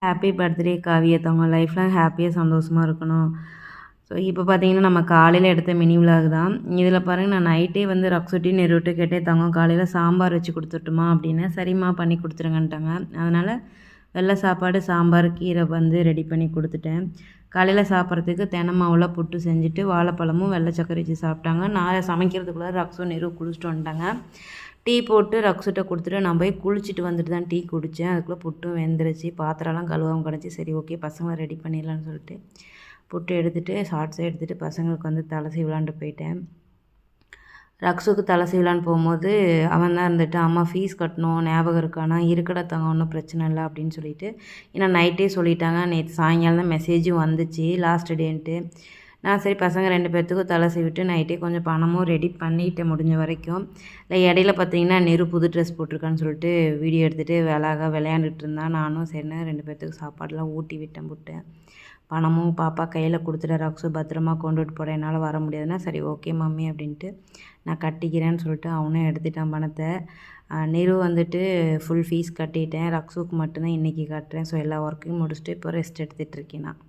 Happy birthday காவியத்த உங்கள் லைஃப்பில் ஹாப்பியாக சந்தோஷமாக இருக்கணும். ஸோ இப்போ பார்த்தீங்கன்னா நம்ம காலையில் எடுத்த மினி விலாக் தான். இதில் பாருங்கள் நான் நைட்டே வந்து ரக்ஸுட்டி நெருவிட்டு கேட்டே தங்கம் காலையில் சாம்பார் வச்சு கொடுத்துட்டுமா அப்படின்னு. சரிம்மா பண்ணி கொடுத்துருங்கன்ட்டாங்க. அதனால் வெள்ளை சாப்பாடு சாம்பார் கீரை வந்து ரெடி பண்ணி கொடுத்துட்டேன். காலையில் சாப்பிட்றதுக்கு தென்னை மாவில் புட்டு செஞ்சுட்டு வாழைப்பழமும் வெள்ளை சக்கரை வச்சு சாப்பிட்டாங்க. நான் சமைக்கிறதுக்குள்ளே ரக்ஸும் நெருவு குளிச்சுட்டு வந்துட்டாங்க. டீ போட்டு ரக்ஸுட்ட கொடுத்துட்டு நான் போய் குளிச்சுட்டு வந்துட்டு தான் டீ குடித்தேன். அதுக்குள்ளே புட்டும் வெந்துருச்சு. பாத்திரம்லாம் கழுவாமல் கிடச்சி. சரி ஓகே பசங்களை ரெடி பண்ணிடலான்னு சொல்லிட்டு புட்டு எடுத்துகிட்டு ஷார்ட்ஸை எடுத்துகிட்டு பசங்களுக்கு வந்து தலை சீவலான்ட்டு போயிட்டேன். ரக்ஸுக்கு தலை சீவலான்னு போகும்போது அவன் தான் இருந்துட்டு அம்மா ஃபீஸ் கட்டணும் ஞாபகம் இருக்கானா இருக்கடா தங்க ஒன்றும் பிரச்சனை இல்லை அப்படின்னு சொல்லிட்டு ஏன்னா நைட்டே சொல்லிட்டாங்க. நேற்று சாயங்காலம் தான் மெசேஜும் வந்துச்சு லாஸ்ட் டேன்ட்டு. நான் சரி பசங்க 2 பேர்த்துக்கும் தலை சீவிட்டு நைட்டே கொஞ்சம் பணமும் ரெடி பண்ணிவிட்டேன் முடிஞ்ச வரைக்கும். இல்லை இடையில பார்த்தீங்கன்னா நெரு புது ட்ரெஸ் போட்டிருக்கான்னு சொல்லிட்டு வீடியோ எடுத்துகிட்டு விளையாண்டுட்டு இருந்தான். நானும் சரின்னு 2 பேர்த்துக்கு சாப்பாடெலாம் ஊட்டி விட்டேன். பணமும் பாப்பா கையில் கொடுத்துட்டு ரக்ஸு பத்திரமா கொண்டுட்டு போகிறேன் என்னால் வர முடியாதுன்னா சரி ஓகே மம்மி அப்படின்ட்டு நான் கட்டிக்கிறேன்னு சொல்லிட்டு அவனும் எடுத்துட்டான் பணத்தை. நெரு வந்துட்டு ஃபுல் ஃபீஸ் கட்டிட்டேன். ரக்ஸுக்கு மட்டும்தான் இன்றைக்கி கட்டுறேன். ஸோ எல்லா ஒர்க்கையும் முடிச்சுட்டு இப்போ ரெஸ்ட் எடுத்துகிட்டு இருக்கேன் நான்.